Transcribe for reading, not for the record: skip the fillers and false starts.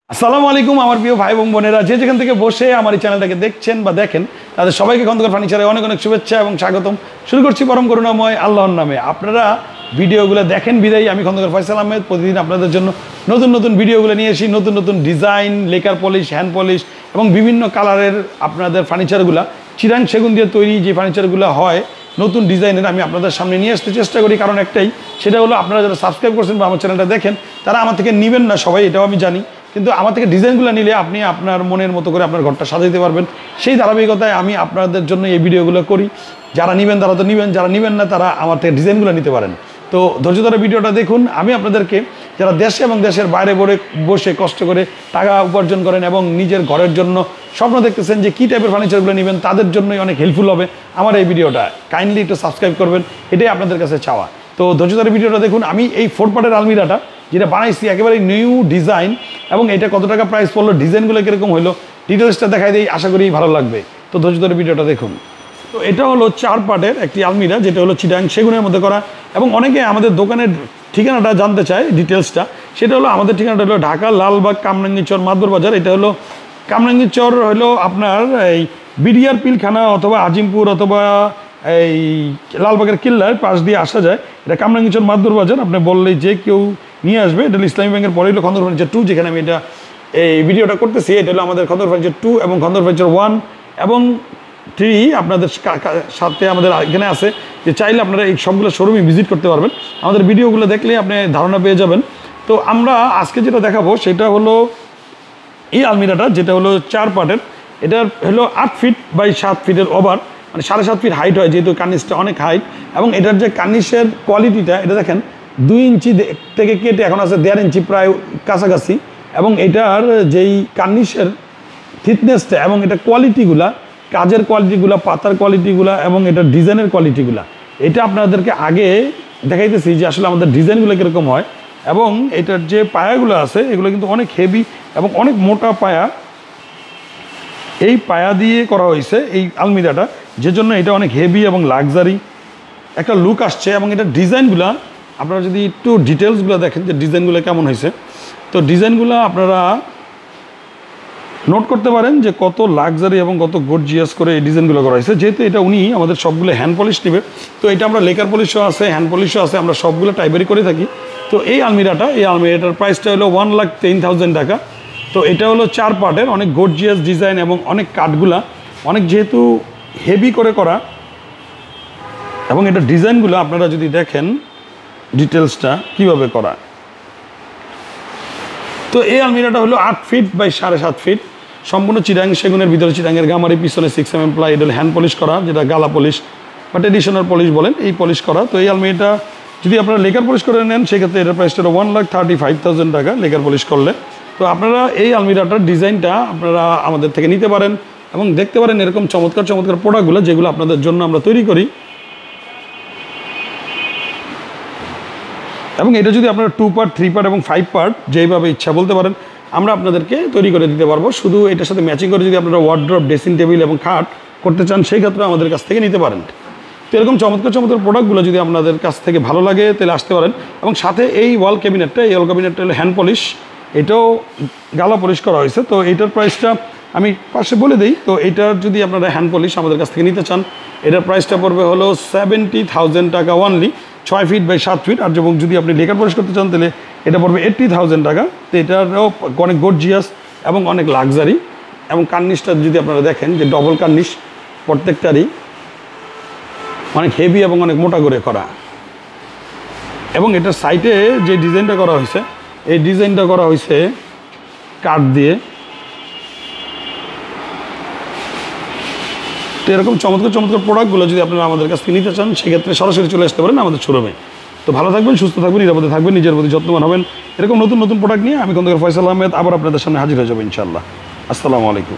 আসসালামু আলাইকুম আমার প্রিয় ভাই এবং বোনেরা, যে যেখান থেকে বসে আমার এই চ্যানেলটাকে দেখছেন বা দেখেন তাদের সবাইকে খন্দকার ফার্নিচারে অনেক অনেক শুভেচ্ছা এবং স্বাগতম। শুরু করছি পরম করুণাময় আল্লাহর নামে। আপনারা ভিডিওগুলো দেখেন বিদায়ী আমি খন্দকার ফয়সাল আহমেদ প্রতিদিন আপনাদের জন্য নতুন নতুন ভিডিওগুলো নিয়ে এসি, নতুন নতুন design, lacquer polish, hand polish এবং বিভিন্ন কালারের আপনাদের ফার্নিচারগুলো চিরাং সেগুন দিয়ে তৈরি যে ফার্নিচারগুলো হয় নতুন ডিজাইনের আমি আপনাদের সামনে নিয়ে আসতে চেষ্টা করি। কারণ একটাই, সেটা হলো আপনারা যারা সাবস্ক্রাইব করছেন বা আমার চ্যানেলটা দেখেন তারা আমার থেকে নেবেন না সবাই, এটাও আমি জানি, কিন্তু আমার থেকে ডিজাইনগুলো নিলে আপনি আপনার মনের মতো করে আপনার ঘরটা সাজাতে পারবেন। সেই ধারাবাহিকতায় আমি আপনাদের জন্য এই ভিডিওগুলো করি। যারা নেবেন তারা তো নেবেন, যারা নেবেন না তারা আমার থেকে ডিজাইনগুলো নিতে পারেন। তো ধৈর্য ধরে ভিডিওটা দেখুন। আমি আপনাদেরকে যারা দেশে এবং দেশের বাইরে বসে কষ্ট করে টাকা উপার্জন করেন এবং নিজের ঘরের জন্য স্বপ্ন দেখতেছেন যে কী টাইপের ফার্নিচারগুলো নেবেন, তাদের জন্যই অনেক হেল্পফুল হবে আমার এই ভিডিওটা। কাইন্ডলি একটু সাবস্ক্রাইব করবেন, এটাই আপনাদের কাছে চাওয়া। তো ধৈর্য ধরে ভিডিওটা দেখুন। আমি এই 4 পার্টের আলমিরাটা যেটা বানাইছি একেবারে নিউ ডিজাইন, এবং এটা কত টাকা প্রাইস পড়লো, ডিজাইনগুলো কীরকম হলো, ডিটেলসটা দেখাই দিই, আশা করি ভালো লাগবে। তো ধৈর্য ধরে ভিডিওটা দেখুন। তো এটা হলো 4 পার্টের একটি আলমিরা, যেটা হলো চিটাং সেগুনের মধ্যে করা। এবং অনেকে আমাদের দোকানের ঠিকানাটা জানতে চায়, ডিটেলসটা। সেটা হলো আমাদের ঠিকানাটা হলো ঢাকা লালবাগ কামরাঙ্গীরচর মাদবর বাজার। এটা হলো কামরাঙ্গীরচর হলো আপনার এই বিডিআর পিলখানা অথবা আজিমপুর অথবা এই লালবাগের কিল্লার পাশ দিয়ে আসা যায়। এটা কামরাঙ্গীরচর মাদবর বাজার, আপনি বললেই যে কেউ নিয়ে আসবে। এটা হলো ইসলামী ব্যাংকের পরে হলো খন্দকার ফার্নিচার 2, যেখানে আমি এটা এই ভিডিওটা করতেছি। এটা হলো আমাদের খন্দকার ফার্নিচার 2 এবং খন্দকার ফার্নিচার 1 এবং 3 আপনাদের সাথে আমাদের এখানে আছে, যে চাইলে আপনারা এই সবগুলো শোরুমে ভিজিট করতে পারবেন। আমাদের ভিডিওগুলো দেখলে আপনি ধারণা পেয়ে যাবেন। তো আমরা আজকে যেটা দেখাবো সেটা হলো এই আলমিরাটা, যেটা হলো 4 পার্টের। এটা হলো 8 ফিট বাই 7 ফিটের ওভার, মানে 7.5 ফিট হাইট হয়, যেহেতু কার্নিশটা অনেক হাইট। এবং এটার যে কার্নিশের কোয়ালিটিটা, এটা দেখেন 2 ইঞ্চি থেকে কেটে এখন আছে 1.5 ইঞ্চি প্রায় কাছাকাছি। এবং এটার যেই কার্নিশের থিকনেসটা এবং এটা কোয়ালিটিগুলা, কাজের কোয়ালিটিগুলো, পাতার কোয়ালিটিগুলো এবং এটার ডিজাইনের কোয়ালিটিগুলো, এটা আপনাদেরকে আগে দেখাইতেছি যে আসলে আমাদের ডিজাইনগুলো কীরকম হয়। এবং এটার যে পায়াগুলো আছে এগুলো কিন্তু অনেক হেভি এবং অনেক মোটা পায়া, এই পায়া দিয়ে করা হয়েছে এই আলমিরাটা, যে জন্য এটা অনেক হেভি এবং লাক্সারি একটা লুক আসছে। এবং এটার ডিজাইনগুলো আপনারা যদি একটু ডিটেলসগুলো দেখেন যে ডিজাইনগুলো কেমন হয়েছে, তো ডিজাইনগুলো আপনারা নোট করতে পারেন যে কত লাক্সারি এবং কত গর্জিয়াস করে এই ডিজাইনগুলো করা হয়েছে। যেহেতু এটা উনি আমাদের সবগুলো হ্যান্ড পলিশ নেবে, তো এটা আমরা লেকার পলিশও আছে, হ্যান্ড পলিশও আছে, আমরা সবগুলো টাইবারি করে থাকি। তো এই আলমিরাটার প্রাইসটা হলো 1,10,000 টাকা। তো এটা হলো 4 পার্টের, অনেক গর্জিয়াস ডিজাইন এবং অনেক কাঠগুলা অনেক যেহেতু হেভি করে করা। এবং এটা ডিজাইনগুলো আপনারা যদি দেখেন ডিটেলসটা কীভাবে করা। তো এই আলমিরাটা হলো 8 ফিট বাই 7.5 ফিট, সম্পূর্ণ চিরাং সেগুনের ভিতরে চিরাঙের গামারি, পিছনে 6mm প্লাই। এটা হলো হ্যান্ড পলিশ করা, যেটা গালা পলিশ বা ট্রেডিশনাল পলিশ বলেন, এই পলিশ করা। তো এই আলমিরাটা যদি আপনারা লেকার পলিশ করে নেন সেক্ষেত্রে এটার প্রাইসটা 1,35,000 টাকা লেকার পলিশ করলে। তো আপনারা এই আলমিরাটার ডিজাইনটা আপনারা আমাদের থেকে নিতে পারেন এবং দেখতে পারেন এরকম চমৎকার চমৎকার প্রোডাক্টগুলো যেগুলো আপনাদের জন্য আমরা তৈরি করি। এবং এটা যদি আপনারা 2 পার্ট, 3 পার্ট এবং 5 পার্ট যেইভাবে ইচ্ছা বলতে পারেন, আমরা আপনাদেরকে তৈরি করে দিতে পারবো। শুধু এটার সাথে ম্যাচিং করে যদি আপনারা ওয়ার্ড্রপ, ড্রেসিং টেবিল এবং খাট করতে চান, সেই ক্ষেত্রে আমাদের কাছ থেকে নিতে পারেন। তো এরকম চমৎকার চমৎকার প্রোডাক্টগুলো যদি আপনাদের কাছ থেকে ভালো লাগে তাহলে আসতে পারেন। এবং সাথে এই ওয়াল ক্যাবিনেটটা হলো হ্যান্ড পলিশ, এটাও গালা পলিশ করা হয়েছে। তো এইটার প্রাইসটা আমি পাশে বলে দিই। তো এইটার যদি আপনারা হ্যান্ড পলিশ আমাদের কাছ থেকে নিতে চান, এটার প্রাইসটা পড়বে হলো 70,000 টাকা অনলি, 6 ফিট বাই 7 ফিট। আর যদি আপনি লেকার পলিশ করতে চান তাহলে এটা পড়বে 80,000 টাকা। তো এটারও অনেক গর্জিয়াস এবং অনেক লাক্সারি। এবং কার্নিশটা যদি আপনারা দেখেন যে ডবল কার্নিশ প্রত্যেকটারই অনেক হেভি এবং অনেক মোটা করে করা। এবং এটার সাইডে যে ডিজাইনটা করা হয়েছে, এই ডিজাইনটা করা হয়েছে কাঠ দিয়ে। তো এরকম চমৎকার চমৎকার প্রোডাক্টগুলো যদি আপনারা আমাদের কাছ থেকে নিতে চান, সেক্ষেত্রে সরাসরি চলে আসতে পারেন আমাদের শোরুমে। তো ভালো থাকবেন, সুস্থ থাকবেন, নিরাপদে থাকবেন, নিজের প্রতি যত্নবান হবেন। এরকম নতুন নতুন প্রোডাক্ট নিয়ে আমি খন্দকার ফয়সাল আহমেদ আবার আপনাদের সামনে হাজির হয়ে যাবো ইনশাআল্লাহ। আসসালামু আলাইকুম।